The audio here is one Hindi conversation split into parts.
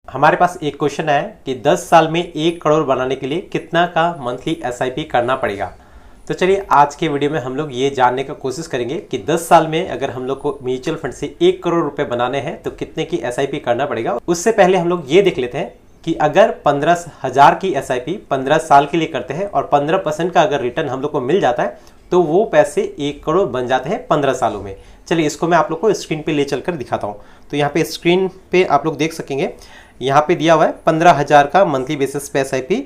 हमारे पास एक क्वेश्चन है कि 10 साल में 1 करोड़ बनाने के लिए कितना का मंथली एसआईपी करना पड़ेगा। तो चलिए आज के वीडियो में हम लोग ये जानने का कोशिश करेंगे कि 10 साल में अगर हम लोग को म्यूचुअल फंड से 1 करोड़ रुपए बनाने हैं तो कितने की एसआईपी करना पड़ेगा। उससे पहले हम लोग ये देख लेते हैं कि अगर 15,000 की एसआईपी 15 साल के लिए करते हैं और 15% का अगर रिटर्न हम लोग को मिल जाता है तो वो पैसे 1 करोड़ बन जाते हैं 15 सालों में। चलिए इसको मैं आप लोग को स्क्रीन पे ले चलकर दिखाता हूँ। तो यहाँ पे स्क्रीन पे आप लोग देख सकेंगे, यहाँ पे दिया हुआ है 15,000 का मंथली बेसिस पे एसआईपी,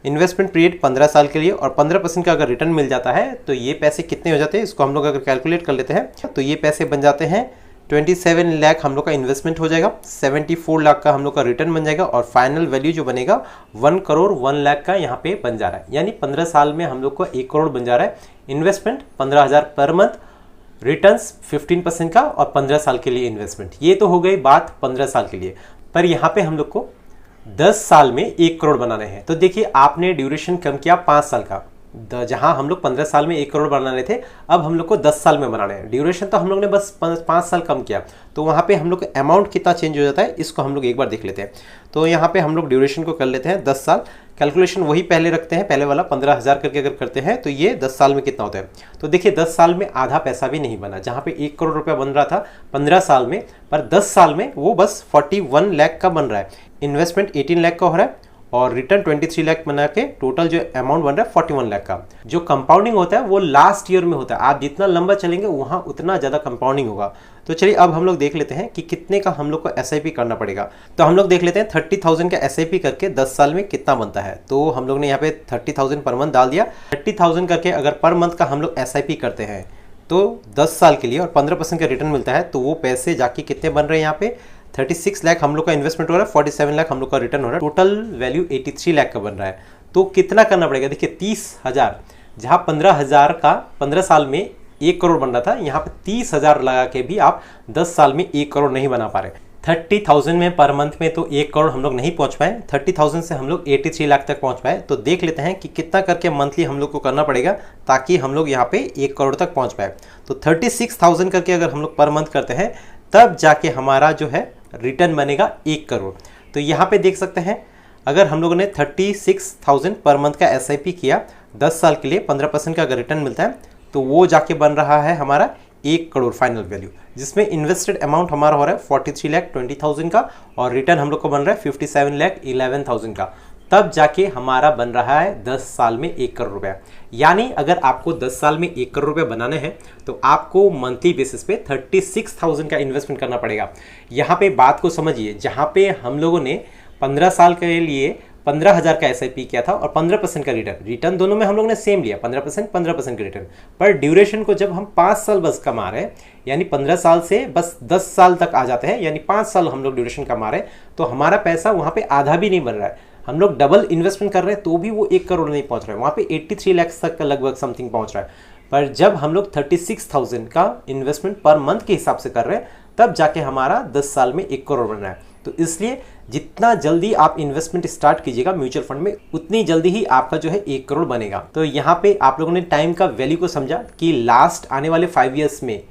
इन्वेस्टमेंट पीरियड 15 साल के लिए और 15% का अगर रिटर्न मिल जाता है तो ये पैसे कितने हो जाते हैं। इसको हम लोग अगर कैलकुलेट कर लेते हैं तो ये पैसे बन जाते हैं 27 लाख हम लोग का इन्वेस्टमेंट हो जाएगा, 74 लाख का हम लोग का रिटर्न बन जाएगा और फाइनल वैल्यू जो बनेगा 1 करोड़ 1 लाख का यहाँ पे बन जा रहा है। यानी 15 साल में हम लोग को 1 करोड़ बन जा रहा है। इन्वेस्टमेंट 15,000 पर मंथ, रिटर्न्स 15% का और 15 साल के लिए इन्वेस्टमेंट। ये तो हो गई बात 15 साल के लिए, पर यहाँ पे हम लोग को 10 साल में 1 करोड़ बनाने हैं। तो देखिए आपने ड्यूरेशन कम किया 5 साल का, जहां हम लोग 15 साल में 1 करोड़ बनाने थे अब हम लोग को 10 साल में बनाने हैं। ड्यूरेशन तो हम लोग ने बस 5 साल कम किया, तो वहां पे हम लोग अमाउंट कितना चेंज हो जाता है इसको हम लोग एक बार देख लेते हैं। तो यहाँ पे हम लोग ड्यूरेशन को कर लेते हैं 10 साल, कैलकुलेशन वही पहले रखते हैं, पहले वाला 15,000 करके अगर करते हैं तो ये 10 साल में कितना होता है। तो देखिए 10 साल में आधा पैसा भी नहीं बना, जहाँ पे 1 करोड़ रुपया बन रहा था 15 साल में, पर 10 साल में वो बस 41 लाख का बन रहा है। इन्वेस्टमेंट 18 लाख का हो रहा है और रिटर्न 23 लाख बना के टोटल जो अमाउंट बन रहा है 41 लाख का। जो कंपाउंडिंग होता है वो लास्ट ईयर में होता है, आप जितना लंबा चलेंगे वहां उतना ज़्यादा कंपाउंडिंग होगा। तो चलिए अब हम लोग देख लेते हैं कि कितने का हम लोग को एसआईपी करना पड़ेगा। तो हम लोग देख लेते हैं 30,000 का एसआईपी करके 10 साल में कितना बनता है। तो हम लोग ने यहाँ पे 30,000 पर मंथ डाल दिया। 30,000 करके अगर पर मंथ का हम लोग एसआईपी करते हैं तो 10 साल के लिए और 15% का रिटर्न मिलता है तो वो पैसे जाके कितने बन रहे हैं यहाँ पे 36 लाख हम लोग का इन्वेस्टमेंट हो रहा है, 47 लाख हम लोग का रिटर्न हो रहा है, टोटल वैल्यू 83 लाख का बन रहा है। तो कितना करना पड़ेगा, देखिए 30,000, जहां 15,000 का 15 साल में 1 करोड़ बन रहा था, यहाँ पे 30,000 लगा के भी आप 10 साल में 1 करोड़ नहीं बना पा रहे। 30,000 में पर मंथ में तो 1 करोड़ हम लोग नहीं पहुंच पाए, 30,000 से हम लोग 83 लाख तक पहुंच पाए। तो देख लेते हैं कि कितना करके मंथली हम लोग को करना पड़ेगा ताकि हम लोग यहाँ पे 1 करोड़ तक पहुंच पाए। तो 36,000 करके अगर हम लोग पर मंथ करते हैं तब जाके हमारा जो है रिटर्न बनेगा 1 करोड़। तो यहाँ पे देख सकते हैं अगर हम लोगों ने 36,000 पर मंथ का एसआईपी किया 10 साल के लिए, 15% का अगर रिटर्न मिलता है तो वो जाके बन रहा है हमारा 1 करोड़ फाइनल वैल्यू, जिसमें इन्वेस्टेड अमाउंट हमारा हो रहा है 43,20,000 का और रिटर्न हम लोग को बन रहा है 57,11,000 का। तब जाके हमारा बन रहा है 10 साल में 1 करोड़ रुपया। यानी अगर आपको 10 साल में 1 करोड़ रुपए बनाने हैं तो आपको मंथली बेसिस पे 36,000 का इन्वेस्टमेंट करना पड़ेगा। यहाँ पे बात को समझिए, जहाँ पे हम लोगों ने 15 साल के लिए 15,000 का एसआईपी किया था और 15% का रिटर्न दोनों में हम लोग ने सेम लिया, 15% का रिटर्न। पर ड्यूरेशन को जब हम 5 साल बस कमा रहे हैं, यानी 15 साल से बस 10 साल तक आ जाते हैं, यानी 5 साल हम लोग ड्यूरेशन कमा रहे हैं, तो हमारा पैसा वहाँ पे आधा भी नहीं बन रहा है। हम लोग डबल इन्वेस्टमेंट कर रहे हैं तो भी वो 1 करोड़ नहीं पहुंच रहा है, वहाँ पे 83 लाख तक का लगभग समथिंग पहुंच रहा है। पर जब हम लोग 36,000 का इन्वेस्टमेंट पर मंथ के हिसाब से कर रहे हैं तब जाके हमारा 10 साल में 1 करोड़ बन रहा है। तो इसलिए जितना जल्दी आप इन्वेस्टमेंट स्टार्ट कीजिएगा म्यूचुअल फंड में उतनी जल्दी ही आपका जो है 1 करोड़ बनेगा। तो यहाँ पे आप लोगों ने टाइम का वैल्यू को समझा कि लास्ट आने वाले 5 ईयर्स में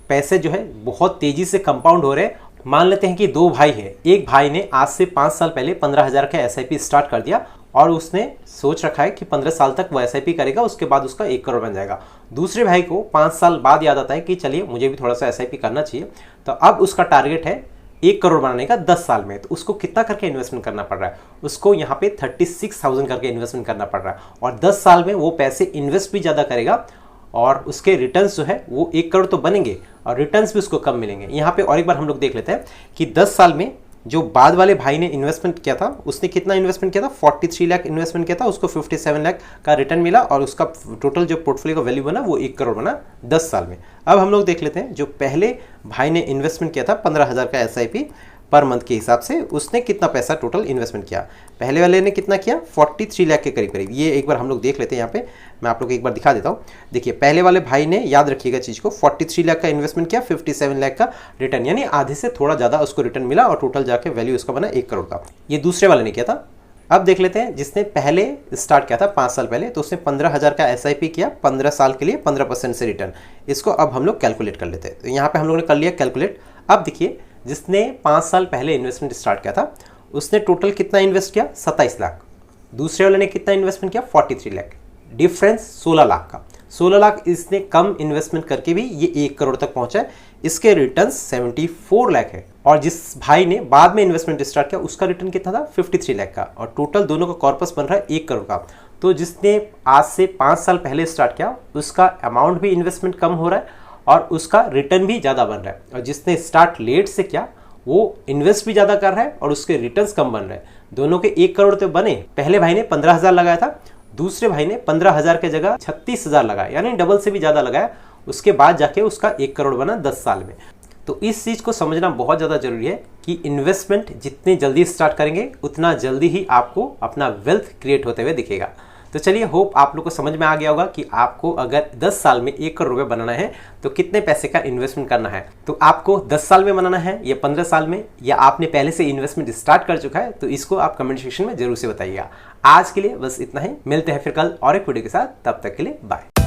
पैसे जो है बहुत तेजी से कंपाउंड हो रहे हैं। मान लेते हैं कि 2 भाई है, एक भाई ने आज से 5 साल पहले 15,000 का एसआईपी स्टार्ट कर दिया और उसने सोच रखा है कि 15 साल तक वो एसआईपी करेगा, उसके बाद उसका 1 करोड़ बन जाएगा। दूसरे भाई को 5 साल बाद याद आता है कि चलिए मुझे भी थोड़ा सा एसआईपी करना चाहिए, तो अब उसका टारगेट है 1 करोड़ बनाने का 10 साल में। तो उसको कितना करके इन्वेस्टमेंट करना पड़ रहा है, उसको यहाँ पे 36,000 करके इन्वेस्टमेंट करना पड़ रहा है और 10 साल में वो पैसे इन्वेस्ट भी ज़्यादा करेगा और उसके रिटर्न्स जो है वो 1 करोड़ तो बनेंगे और रिटर्न्स भी उसको कम मिलेंगे। यहाँ पे और एक बार हम लोग देख लेते हैं कि 10 साल में जो बाद वाले भाई ने इन्वेस्टमेंट किया था उसने कितना इन्वेस्टमेंट किया था, 43 लाख इन्वेस्टमेंट किया था, उसको 57 लाख का रिटर्न मिला और उसका टोटल जो पोर्टफोलियो का वैल्यू बना वो 1 करोड़ बना 10 साल में। अब हम लोग देख लेते हैं जो पहले भाई ने इन्वेस्टमेंट किया था 15,000 का एसआईपी पर मंथ के हिसाब से, उसने कितना पैसा टोटल इन्वेस्टमेंट किया। पहले वाले ने कितना किया, 43 लाख के करीब करीब। ये एक बार हम लोग देख लेते हैं, यहाँ पे मैं आप लोग को एक बार दिखा देता हूँ। देखिए पहले वाले भाई ने, याद रखिएगा चीज़ को, 43 लाख का इन्वेस्टमेंट किया, 57 लाख का रिटर्न, यानी आधे से थोड़ा ज़्यादा उसको रिटर्न मिला और टोटल जाके वैल्यू उसका बना 1 करोड़ का। ये दूसरे वाले ने किया था। अब देख लेते हैं जिसने पहले स्टार्ट किया था 5 साल पहले, तो उसने 15,000 का एसआईपी किया 15 साल के लिए 15% से रिटर्न। इसको अब हम लोग कैलकुलेट कर लेते हैं। तो यहाँ पे हम लोगों ने कर लिया कैलकुलेट। अब देखिए जिसने 5 साल पहले इन्वेस्टमेंट स्टार्ट किया था उसने टोटल कितना इन्वेस्ट किया, 27 लाख। दूसरे वाले ने कितना इन्वेस्टमेंट किया, 43 लाख। डिफरेंस 16 लाख का। 16 लाख इसने कम इन्वेस्टमेंट करके भी ये 1 करोड़ तक पहुंचा है। इसके रिटर्न 74 लाख है। और जिस भाई ने बाद में इन्वेस्टमेंट स्टार्ट किया उसका रिटर्न कितना था, 53 लाख का। और टोटल दोनों का कॉर्पस बन रहा है 1 करोड़ का। तो जिसने आज से 5 साल पहले स्टार्ट किया उसका अमाउंट भी इन्वेस्टमेंट कम हो रहा है और उसका रिटर्न भी ज़्यादा बन रहा है। और जिसने स्टार्ट लेट से किया वो इन्वेस्ट भी ज़्यादा कर रहा है और उसके रिटर्न्स कम बन रहे हैं। दोनों के 1 करोड़ तो बने। पहले भाई ने 15,000 लगाया था, दूसरे भाई ने 15,000 के जगह 36,000 लगाया, यानी डबल से भी ज़्यादा लगाया। उसके बाद जाके उसका 1 करोड़ बना 10 साल में। तो इस चीज़ को समझना बहुत ज़्यादा जरूरी है कि इन्वेस्टमेंट जितनी जल्दी स्टार्ट करेंगे उतना जल्दी ही आपको अपना वेल्थ क्रिएट होते हुए दिखेगा। तो चलिए, होप आप लोग को समझ में आ गया होगा कि आपको अगर 10 साल में 1 करोड़ रुपए बनाना है तो कितने पैसे का इन्वेस्टमेंट करना है। तो आपको 10 साल में बनाना है या 15 साल में, या आपने पहले से इन्वेस्टमेंट स्टार्ट कर चुका है, तो इसको आप कमेंट सेक्शन में जरूर से बताइएगा। आज के लिए बस इतना ही। मिलते हैं फिर कल और एक वीडियो के साथ। तब तक के लिए बाय।